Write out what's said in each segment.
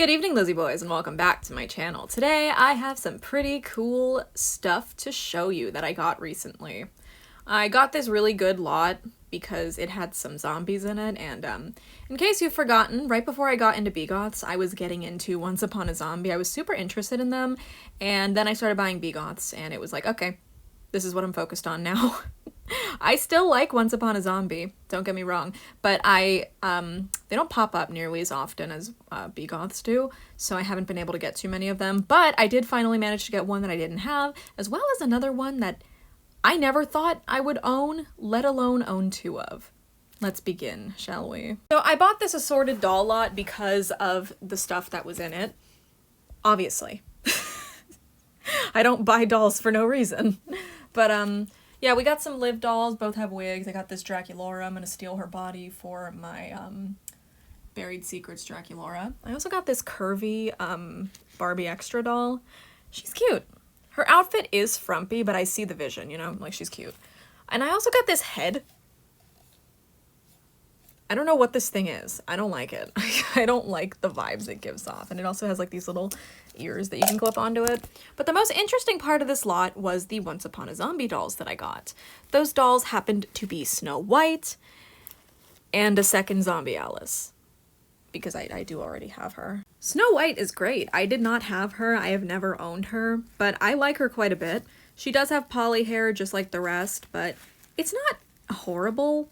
Good evening, Lizzie boys, and welcome back to my channel. Today I have some pretty cool stuff to show you that I got recently. I got this really good lot because it had some zombies in it, and in case you've forgotten, right before I got into begoths, I was getting into Once Upon a Zombie. I was super interested in them, and then I started buying begoths, and it was like, okay, this is what I'm focused on now. I still like Once Upon a Zombie, don't get me wrong, but they don't pop up nearly as often as begoths do, so I haven't been able to get too many of them, but I did finally manage to get one that I didn't have, as well as another one that I never thought I would own, let alone own two of. Let's begin, shall we? So I bought this assorted doll lot because of the stuff that was in it. Obviously. I don't buy dolls for no reason. But, yeah, we got some live dolls, both have wigs. I got this Draculaura. I'm gonna steal her body for my, Buried Secrets Draculaura. I also got this curvy, Barbie Extra doll. She's cute. Her outfit is frumpy, but I see the vision, you know? Like, she's cute. And I also got this head. I don't know what this thing is. I don't like it. I don't like the vibes it gives off. And it also has, like, these little ears that you can clip onto it. But the most interesting part of this lot was the Once Upon a Zombie dolls that I got. Those dolls happened to be Snow White and a second zombie Alice, because I do already have her. Snow White is great. I did not have her. I have never owned her, but I like her quite a bit. She does have poly hair just like the rest, but it's not horrible.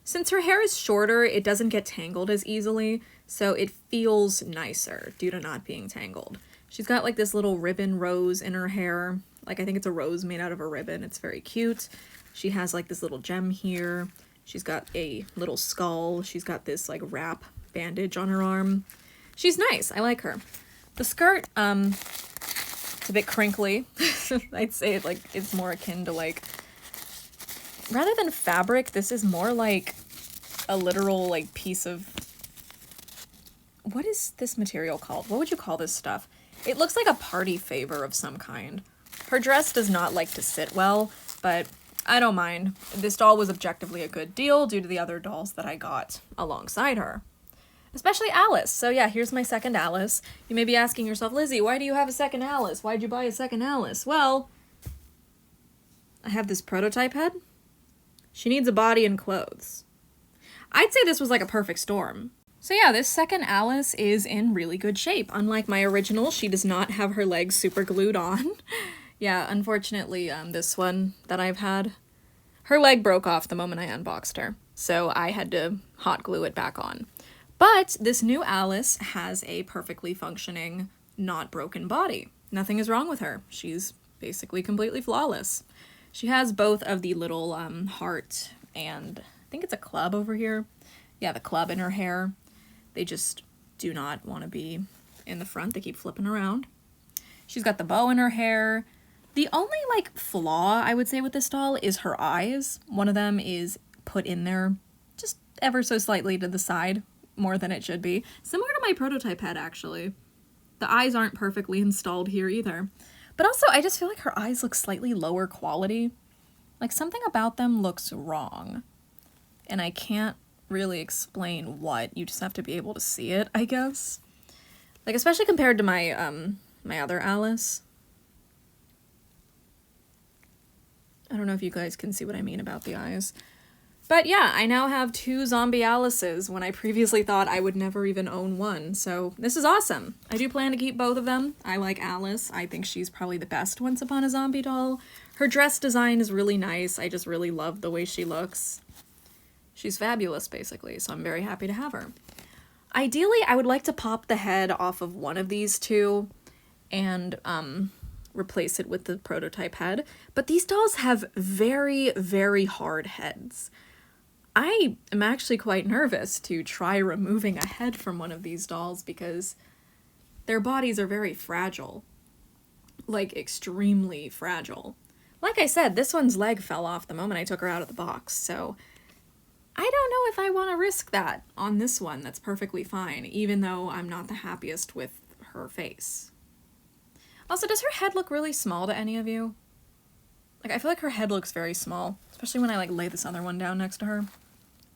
Since her hair is shorter, it doesn't get tangled as easily, so it feels nicer due to not being tangled. She's got like this little ribbon rose in her hair. Like, I think it's a rose made out of a ribbon. It's very cute. She has like this little gem here. She's got a little skull. She's got this like wrap bandage on her arm. She's nice. I like her. The skirt, it's a bit crinkly. I'd say it, like, it's more akin to like, rather than fabric, this is more like a literal like piece of, what is this material called? What would you call this stuff? It looks like a party favor of some kind. Her dress does not like to sit well, but I don't mind. This doll was objectively a good deal due to the other dolls that I got alongside her. Especially Alice. So yeah, here's my second Alice. You may be asking yourself, Lizzie, why do you have a second Alice? Why'd you buy a second Alice? Well, I have this prototype head. She needs a body and clothes. I'd say this was like a perfect storm. So yeah, this second Alice is in really good shape. Unlike my original, she does not have her legs super glued on. Yeah, unfortunately, this one that I've had, her leg broke off the moment I unboxed her, so I had to hot glue it back on. But this new Alice has a perfectly functioning, not broken body. Nothing is wrong with her. She's basically completely flawless. She has both of the little heart and I think it's a club over here. Yeah, the club in her hair. They just do not want to be in the front. They keep flipping around. She's got the bow in her hair. The only, like, flaw I would say with this doll is her eyes. One of them is put in there just ever so slightly to the side, more than it should be. Similar to my prototype head, actually. The eyes aren't perfectly installed here either. But also, I just feel like her eyes look slightly lower quality. Like, something about them looks wrong. And I can't really explain what. You just have to be able to see it, I guess. Like, especially compared to my, my other Alice. I don't know if you guys can see what I mean about the eyes. But yeah, I now have two zombie Alices when I previously thought I would never even own one, so this is awesome. I do plan to keep both of them. I like Alice. I think she's probably the best Once Upon a Zombie doll. Her dress design is really nice. I just really love the way she looks. She's fabulous, basically, so I'm very happy to have her. Ideally, I would like to pop the head off of one of these two and replace it with the prototype head, but these dolls have very, very hard heads. I am actually quite nervous to try removing a head from one of these dolls because their bodies are very fragile. Like, extremely fragile. Like I said, this one's leg fell off the moment I took her out of the box, so I don't know if I want to risk that on this one. That's perfectly fine, even though I'm not the happiest with her face. Also, does her head look really small to any of you? Like, I feel like her head looks very small, especially when I, like, lay this other one down next to her.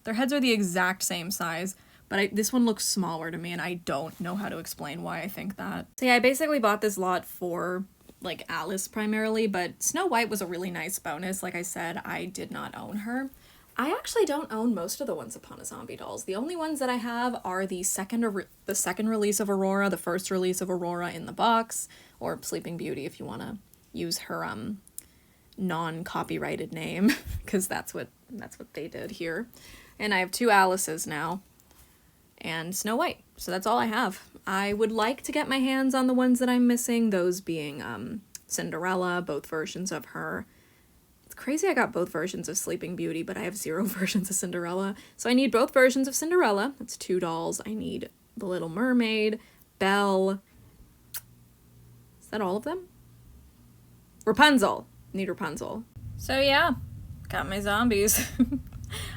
Their heads are the exact same size, but this one looks smaller to me, and I don't know how to explain why I think that. So yeah, I basically bought this lot for, like, Alice primarily, but Snow White was a really nice bonus. Like I said, I did not own her. I actually don't own most of the Once Upon a Zombie dolls. The only ones that I have are the second release of Aurora, the first release of Aurora in the box, or Sleeping Beauty if you want to use her non-copyrighted name, because that's what they did here. And I have 2 Alices now, and Snow White. So that's all I have. I would like to get my hands on the ones that I'm missing, those being Cinderella, both versions of her. It's crazy I got both versions of Sleeping Beauty, but I have 0 versions of Cinderella. So I need both versions of Cinderella. That's 2 dolls. I need The Little Mermaid, Belle. Is that all of them? Rapunzel. Need Rapunzel. So yeah, got my zombies.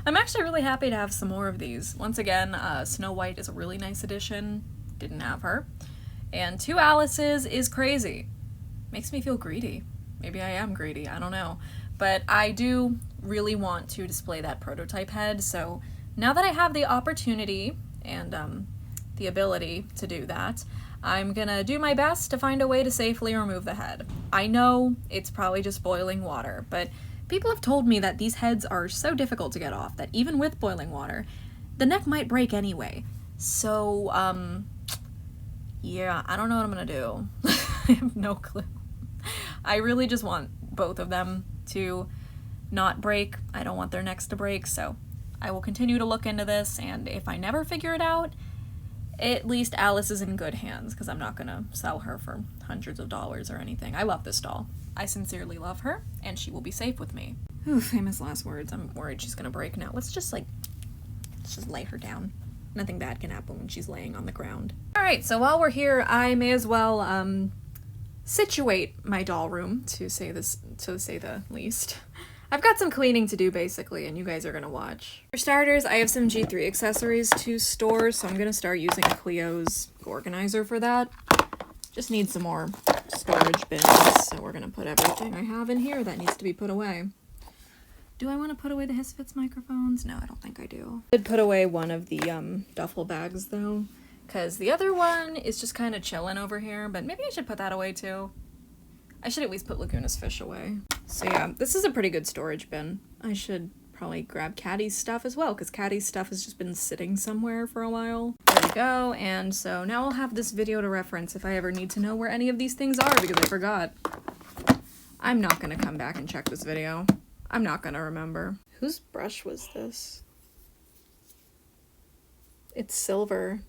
I'm actually really happy to have some more of these. Once again, Snow White is a really nice addition. Didn't have her. And 2 Alices is crazy. Makes me feel greedy. Maybe I am greedy, I don't know. But I do really want to display that prototype head, so now that I have the opportunity and the ability to do that, I'm gonna do my best to find a way to safely remove the head. I know it's probably just boiling water, but people have told me that these heads are so difficult to get off that even with boiling water, the neck might break anyway. So, yeah, I don't know what I'm gonna do. I have no clue. I really just want both of them to not break. I don't want their necks to break, so I will continue to look into this, and if I never figure it out, at least Alice is in good hands, because I'm not gonna sell her for hundreds of dollars or anything. I love this doll. I sincerely love her, and she will be safe with me. Ooh, famous last words. I'm worried she's gonna break now. Let's just lay her down. Nothing bad can happen when she's laying on the ground. Alright, so while we're here, I may as well, situate my doll room, to say the least. I've got some cleaning to do, basically, and you guys are gonna watch. For starters, I have some G3 accessories to store, so I'm gonna start using Cleo's organizer for that. Just need some more storage bins, so we're gonna put everything I have in here that needs to be put away. Do I want to put away the Hisfits microphones? No, I don't think I do. I did put away one of the duffel bags, though, because the other one is just kind of chilling over here, but maybe I should put that away, too. I should at least put Laguna's fish away. So yeah, this is a pretty good storage bin. I should probably grab Caddy's stuff as well, because Caddy's stuff has just been sitting somewhere for a while. There we go, and so now I'll have this video to reference if I ever need to know where any of these things are, because I forgot. I'm not gonna come back and check this video. I'm not gonna remember. Whose brush was this? It's silver.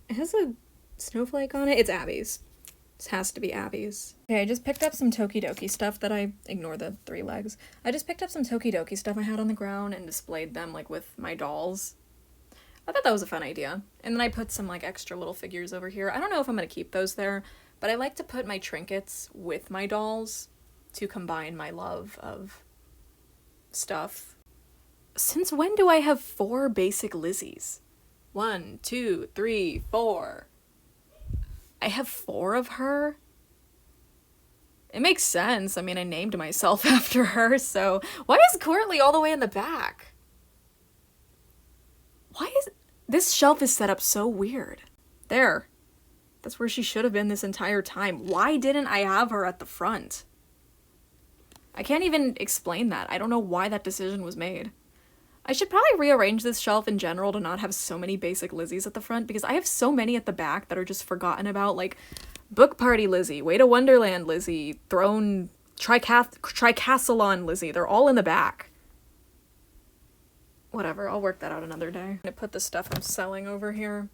It has a snowflake on it. It's Abby's. This has to be Abby's. Okay, I just picked up some Tokidoki stuff that ignore the 3 legs. I just picked up some Tokidoki stuff I had on the ground and displayed them, like, with my dolls. I thought that was a fun idea. And then I put some, like, extra little figures over here. I don't know if I'm gonna keep those there, but I like to put my trinkets with my dolls to combine my love of stuff. Since when do I have 4 basic Lizzies? 1, 2, 3, 4. I have 4 of her? It makes sense. I mean, I named myself after her, so... Why is Courtly all the way in the back? Why is... This shelf is set up so weird. There. That's where she should have been this entire time. Why didn't I have her at the front? I can't even explain that. I don't know why that decision was made. I should probably rearrange this shelf in general to not have so many basic Lizzies at the front, because I have so many at the back that are just forgotten about, like Book Party Lizzie, Way to Wonderland Lizzie, Throne, Tricassalon Lizzie. They're all in the back. Whatever, I'll work that out another day. I'm gonna put the stuff I'm selling over here.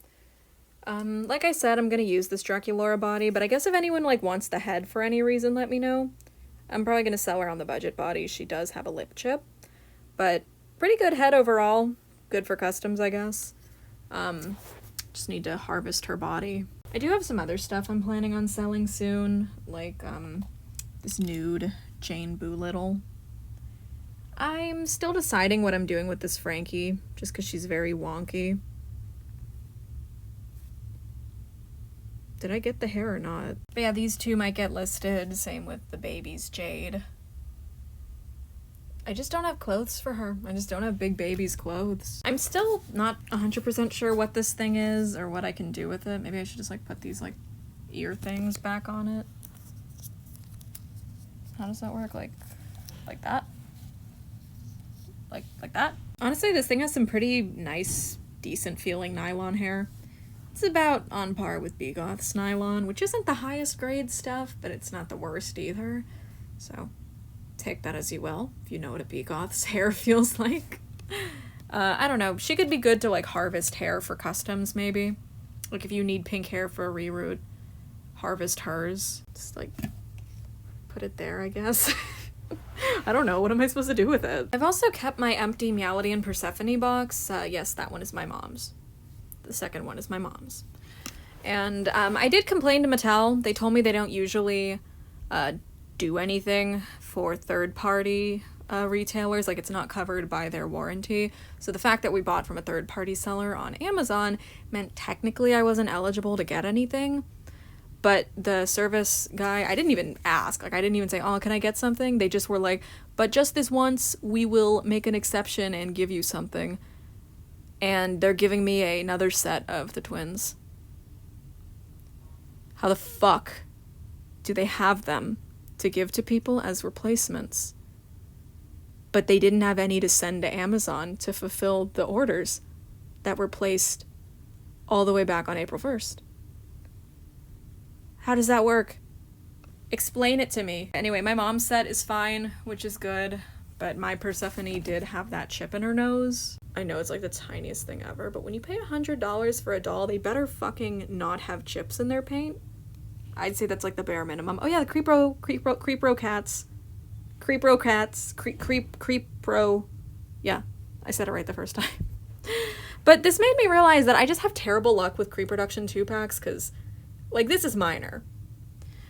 Like I said, I'm gonna use this Draculaura body, but I guess if anyone, like, wants the head for any reason, let me know. I'm probably gonna sell her on the budget body. She does have a lip chip, but pretty good head overall. Good for customs, I guess. Just need to harvest her body. I do have some other stuff I'm planning on selling soon, like, this nude Jane Boolittle. I'm still deciding what I'm doing with this Frankie, just because she's very wonky. Did I get the hair or not? But yeah, these 2 might get listed, same with the baby's Jade. I just don't have clothes for her. I just don't have big baby's clothes. I'm still not 100% sure what this thing is or what I can do with it. Maybe I should just like put these like ear things back on it. How does that work? Like that? Like that? Honestly, this thing has some pretty nice, decent feeling nylon hair. It's about on par with begoths nylon, which isn't the highest grade stuff, but it's not the worst either. So take that as you will, if you know what a begoth's hair feels like. I don't know. She could be good to like harvest hair for customs, maybe. Like if you need pink hair for a reroute, harvest hers. Just like put it there, I guess. I don't know. What am I supposed to do with it? I've also kept my empty Meowity and Persephone box. Yes, that one is my mom's. The second one is my mom's. And I did complain to Mattel. They told me they don't usually do anything for third-party retailers, like it's not covered by their warranty. So the fact that we bought from a third-party seller on Amazon meant technically I wasn't eligible to get anything. But the service guy, I didn't even ask. Like, I didn't even say, oh, can I get something? They just were like, but just this once, we will make an exception and give you something. And they're giving me another set of the twins. How the fuck do they have them to give to people as replacements? But they didn't have any to send to Amazon to fulfill the orders that were placed all the way back on April 1st. How does that work? Explain it to me. Anyway, my mom's set is fine, which is good, but my Persephone did have that chip in her nose. I know it's like the tiniest thing ever, but when you pay $100 for a doll, they better fucking not have chips in their paint. I'd say that's like the bare minimum. Oh yeah, the Creepro cats. Creepro. Yeah, I said it right the first time. But this made me realize that I just have terrible luck with Creeproduction 2-packs, because like, this is minor.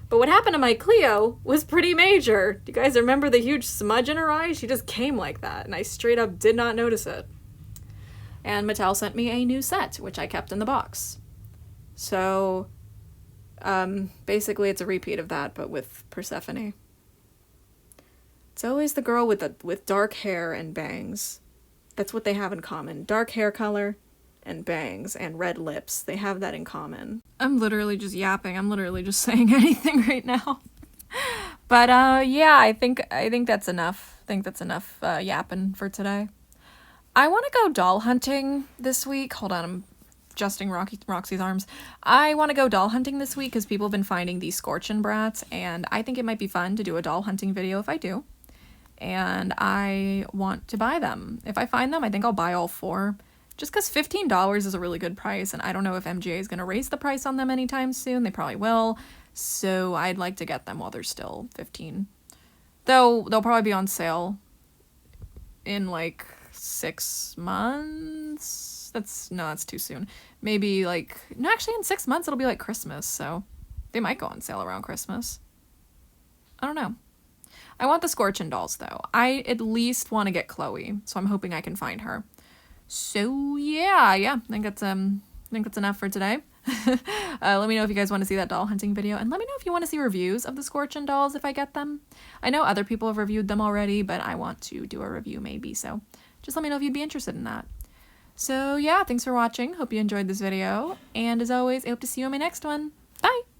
But what happened to my Cleo was pretty major. Do you guys remember the huge smudge in her eye? She just came like that, and I straight up did not notice it. And Mattel sent me a new set, which I kept in the box. So, basically it's a repeat of that, but with Persephone. It's always the girl with dark hair and bangs. That's what they have in common. Dark hair color and bangs and red lips. They have that in common. I'm literally just yapping. I'm literally just saying anything right now. But yeah, I think that's enough. I think that's enough yapping for today. I want to go doll hunting this week. Hold on, I'm adjusting Roxy's arms. I want to go doll hunting this week because people have been finding these Scorchin' brats, and I think it might be fun to do a doll hunting video if I do. And I want to buy them. If I find them, I think I'll buy all 4. Just because $15 is a really good price, and I don't know if MGA is going to raise the price on them anytime soon. They probably will. So I'd like to get them while they're still $15. Though they'll probably be on sale in like 6 months. That's too soon. Maybe like, no, actually in 6 months it'll be like Christmas, so they might go on sale around Christmas. I don't know. I want the Scorchin' dolls though. I at least want to get Chloe, so I'm hoping I can find her. So yeah, I think that's enough for today. Let me know if you guys want to see that doll hunting video, and let me know if you want to see reviews of the Scorchin' dolls if I get them. I know other people have reviewed them already, but I want to do a review maybe, so just let me know if you'd be interested in that. So yeah, thanks for watching. Hope you enjoyed this video, and as always, I hope to see you in my next one. Bye!